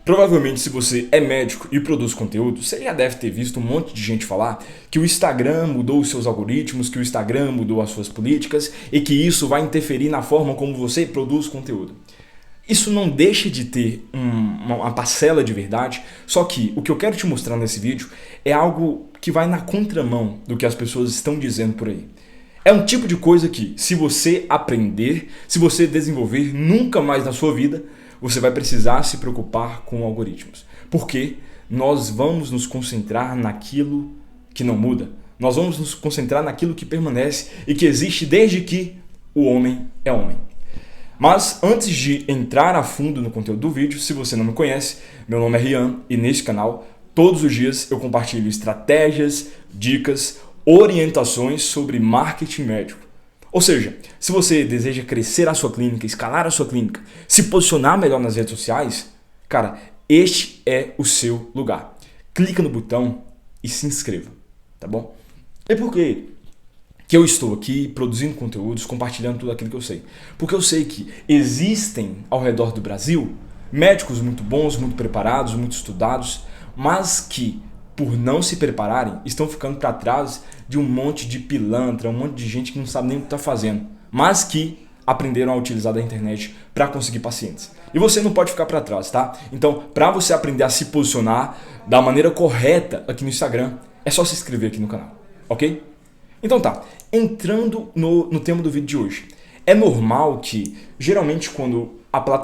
Provavelmente, se você é médico e produz conteúdo, você já deve ter visto um monte de gente falar que o Instagram mudou os seus algoritmos, que o Instagram mudou as suas políticas e que isso vai interferir na forma como você produz conteúdo. Isso não deixa de ter uma parcela de verdade, só que o que eu quero te mostrar nesse vídeo é algo que vai na contramão do que as pessoas estão dizendo por aí. É um tipo de coisa que, se você aprender, se você desenvolver, nunca mais na sua vida, você vai precisar se preocupar com algoritmos. Porque nós vamos nos concentrar naquilo que não muda. Nós vamos nos concentrar naquilo que permanece e que existe desde que o homem é homem. Mas antes de entrar a fundo no conteúdo do vídeo, se você não me conhece, meu nome é Rian e neste canal, todos os dias eu compartilho estratégias, dicas, orientações sobre marketing médico. Ou seja, se você deseja crescer a sua clínica, escalar a sua clínica, se posicionar melhor nas redes sociais, cara, este é o seu lugar. Clica no botão e se inscreva, tá bom? E por quê que eu estou aqui produzindo conteúdos, compartilhando tudo aquilo que eu sei? Porque eu sei que existem ao redor do Brasil médicos muito bons, muito preparados, muito estudados, mas que, por não se prepararem, estão ficando para trás de um monte de pilantra, um monte de gente que não sabe nem o que está fazendo, mas que aprenderam a utilizar da internet para conseguir pacientes. E você não pode ficar para trás, tá? Então, para você aprender a se posicionar da maneira correta aqui no Instagram, é só se inscrever aqui no canal, ok? Então tá, entrando no tema do vídeo de hoje. É normal que, geralmente, quando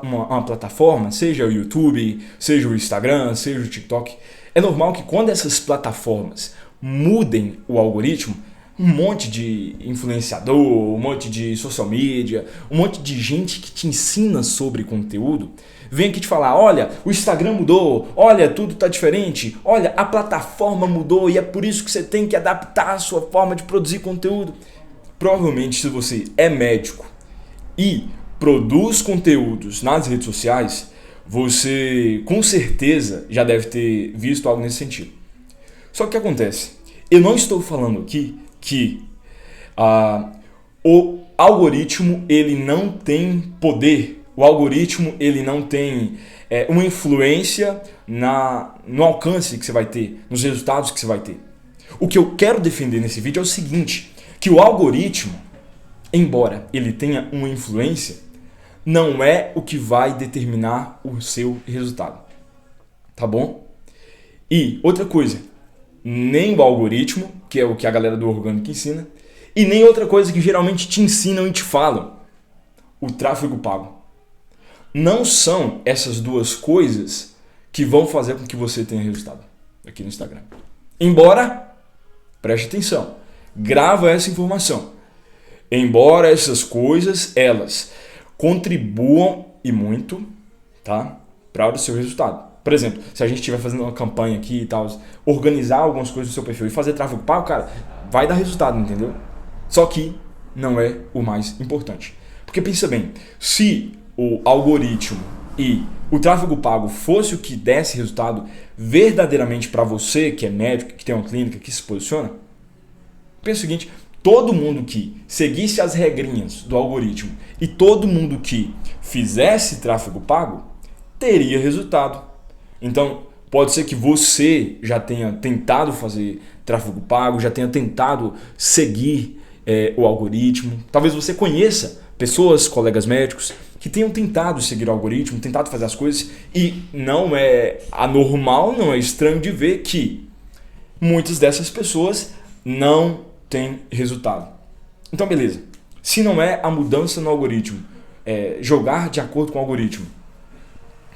uma plataforma, seja o YouTube, seja o Instagram, seja o TikTok, é normal que quando essas plataformas mudem o algoritmo, um monte de influenciador, um monte de social media, um monte de gente que te ensina sobre conteúdo, vem aqui te falar, olha, o Instagram mudou, olha, tudo tá diferente, olha, a plataforma mudou e é por isso que você tem que adaptar a sua forma de produzir conteúdo. Provavelmente, se você é médico e produz conteúdos nas redes sociais, você com certeza já deve ter visto algo nesse sentido. Só que o que acontece? Eu não estou falando aqui que o algoritmo ele não tem poder, o algoritmo ele não tem uma influência no alcance que você vai ter, nos resultados que você vai ter. O que eu quero defender nesse vídeo é o seguinte, que o algoritmo, embora ele tenha uma influência, não é o que vai determinar o seu resultado, tá bom? E outra coisa, nem o algoritmo, que é o que a galera do orgânico ensina, e nem outra coisa que geralmente te ensinam e te falam, o tráfego pago. Não são essas duas coisas que vão fazer com que você tenha resultado aqui no Instagram. Embora, preste atenção, grava essa informação, embora essas coisas, elas contribuam e muito, tá, para o seu resultado. Por exemplo, se a gente estiver fazendo uma campanha aqui e tal, organizar algumas coisas no seu perfil e fazer tráfego pago, cara, vai dar resultado, entendeu? Só que não é o mais importante. Porque pensa bem, se o algoritmo e o tráfego pago fosse o que desse resultado verdadeiramente para você, que é médico, que tem uma clínica, que se posiciona, pensa o seguinte, todo mundo que seguisse as regrinhas do algoritmo e todo mundo que fizesse tráfego pago teria resultado. Então, pode ser que você já tenha tentado fazer tráfego pago, já tenha tentado seguir o algoritmo. Talvez você conheça pessoas, colegas médicos, que tenham tentado seguir o algoritmo, tentado fazer as coisas e não é anormal, não é estranho de ver que muitas dessas pessoas não têm resultado. Então, beleza. Se não é a mudança no algoritmo, jogar de acordo com o algoritmo,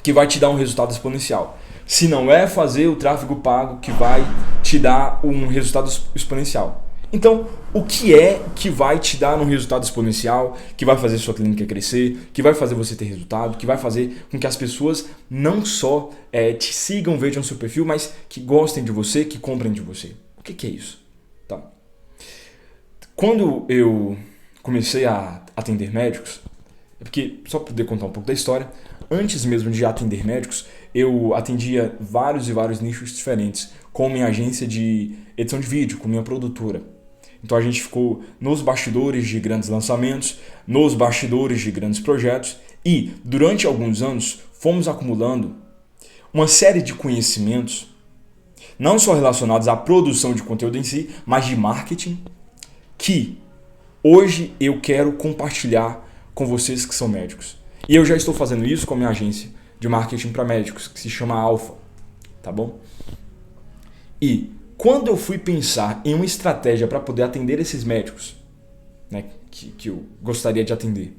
que vai te dar um resultado exponencial. Se não é fazer o tráfego pago que vai te dar um resultado exponencial. Então, o que é que vai te dar um resultado exponencial, que vai fazer sua clínica crescer, que vai fazer você ter resultado, que vai fazer com que as pessoas não só te sigam, vejam seu perfil, mas que gostem de você, que comprem de você? O que é isso? Tá. Quando eu comecei a atender médicos, porque, só para poder contar um pouco da história, antes mesmo de atender médicos, eu atendia vários e vários nichos diferentes, com minha agência de edição de vídeo, com minha produtora. Então a gente ficou nos bastidores de grandes lançamentos, nos bastidores de grandes projetos e durante alguns anos fomos acumulando uma série de conhecimentos, não só relacionados à produção de conteúdo em si, mas de marketing, que hoje eu quero compartilhar com vocês que são médicos. E eu já estou fazendo isso com a minha agência de marketing para médicos, que se chama Alpha, tá bom? E quando eu fui pensar em uma estratégia para poder atender esses médicos, né, que eu gostaria de atender,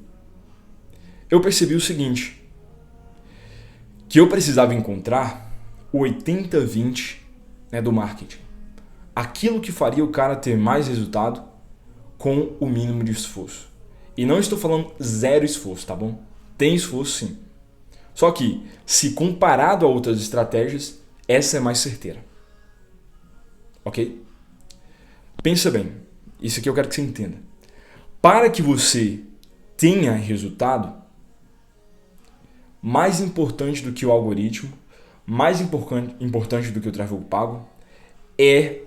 eu percebi o seguinte, que eu precisava encontrar o 80-20, né, do marketing. Aquilo que faria o cara ter mais resultado com o mínimo de esforço. E não estou falando zero esforço, tá bom? Tem esforço sim. Só que, se comparado a outras estratégias, essa é mais certeira. Ok? Pensa bem, isso aqui eu quero que você entenda. Para que você tenha resultado, mais importante do que o algoritmo, mais importante do que o tráfego pago, é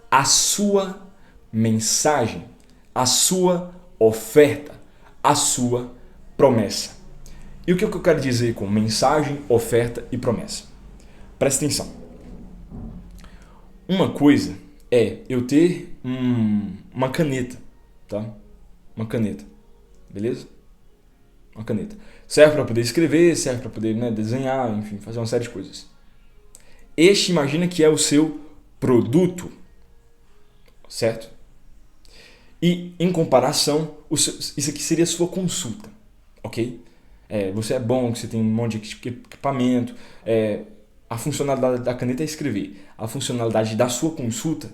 a sua mensagem, a sua oferta, a sua promessa. E o que eu quero dizer com mensagem, oferta e promessa? Presta atenção. Uma coisa é eu ter uma caneta, tá? Uma caneta, beleza? Uma caneta. Serve para poder escrever, serve para poder, né, desenhar, enfim, fazer uma série de coisas. Este, imagina que é o seu produto, certo? E, em comparação, isso aqui seria a sua consulta, ok? Você é bom, você tem um monte de equipamento, a funcionalidade da caneta é escrever. A funcionalidade da sua consulta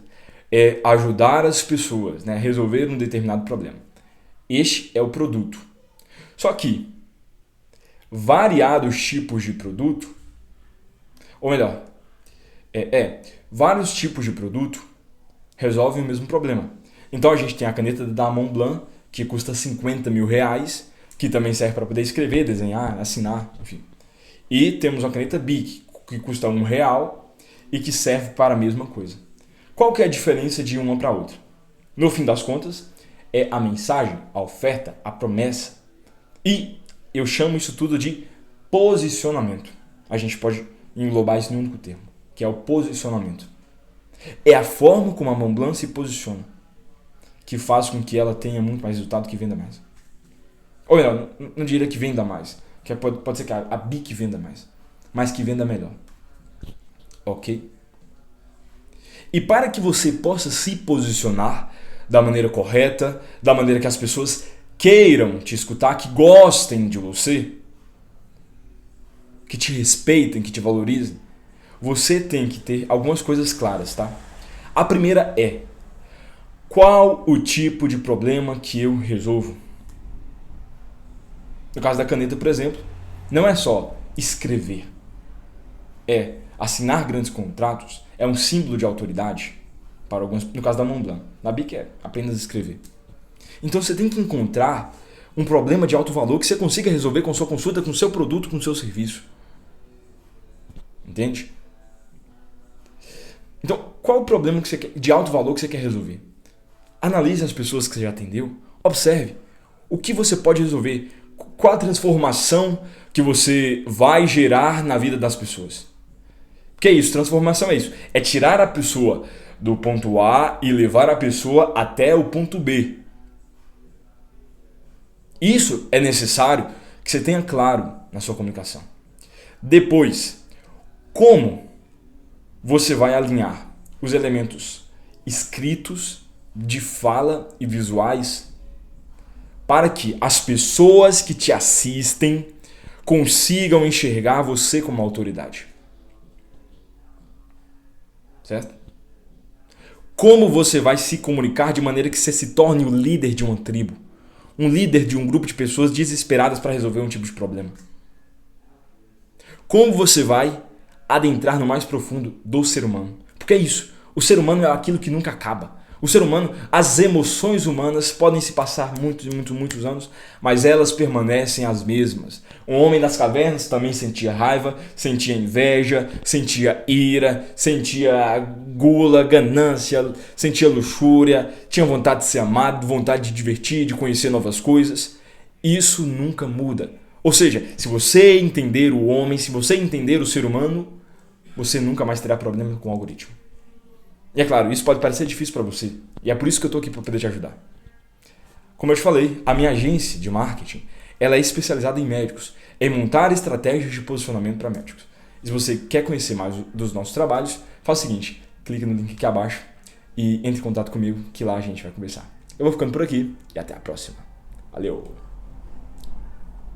é ajudar as pessoas, né, a resolver um determinado problema. Este é o produto. Só que variados tipos de produto, ou melhor, vários tipos de produto resolvem o mesmo problema. Então a gente tem a caneta da Montblanc, que custa 50 mil reais, que também serve para poder escrever, desenhar, assinar, enfim. E temos a caneta Bic, que custa R$1 e que serve para a mesma coisa. Qual que é a diferença de uma para outra? No fim das contas, é a mensagem, a oferta, a promessa. E eu chamo isso tudo de posicionamento. A gente pode englobar isso em um único termo, que é o posicionamento. É a forma como a Montblanc se posiciona que faz com que ela tenha muito mais resultado, que venda mais. Ou melhor, não diria que venda mais, que pode ser que a Bic venda mais, mas que venda melhor. Ok? E para que você possa se posicionar da maneira correta, da maneira que as pessoas queiram te escutar, que gostem de você, que te respeitem, que te valorizem, você tem que ter algumas coisas claras, tá? A primeira é: qual o tipo de problema que eu resolvo? No caso da caneta, por exemplo, não é só escrever. Assinar grandes contratos é um símbolo de autoridade para alguns, no caso da Montblanc. Na Bic é apenas escrever. Então você tem que encontrar um problema de alto valor que você consiga resolver com sua consulta, com seu produto, com seu serviço. Entende? Então, qual o problema que você quer, de alto valor que você quer resolver? Analise as pessoas que você já atendeu, observe o que você pode resolver, qual a transformação que você vai gerar na vida das pessoas. Que é isso? Transformação é isso. É tirar a pessoa do ponto A e levar a pessoa até o ponto B. Isso é necessário que você tenha claro na sua comunicação. Depois, como você vai alinhar os elementos escritos, de fala e visuais para que as pessoas que te assistem consigam enxergar você como autoridade. Certo? Como você vai se comunicar de maneira que você se torne o líder de uma tribo, um líder de um grupo de pessoas desesperadas para resolver um tipo de problema? Como você vai adentrar no mais profundo do ser humano? Porque é isso, o ser humano é aquilo que nunca acaba. O ser humano, as emoções humanas podem se passar muitos anos, mas elas permanecem as mesmas. O homem das cavernas também sentia raiva, sentia inveja, sentia ira, sentia gula, ganância, sentia luxúria, tinha vontade de ser amado, vontade de divertir, de conhecer novas coisas. Isso nunca muda. Ou seja, se você entender o homem, se você entender o ser humano, você nunca mais terá problema com o algoritmo. E é claro, isso pode parecer difícil para você. E é por isso que eu estou aqui para poder te ajudar. Como eu te falei, a minha agência de marketing, ela é especializada em médicos, em montar estratégias de posicionamento para médicos. E se você quer conhecer mais dos nossos trabalhos, faz o seguinte, clica no link aqui abaixo e entre em contato comigo, que lá a gente vai conversar. Eu vou ficando por aqui e até a próxima. Valeu!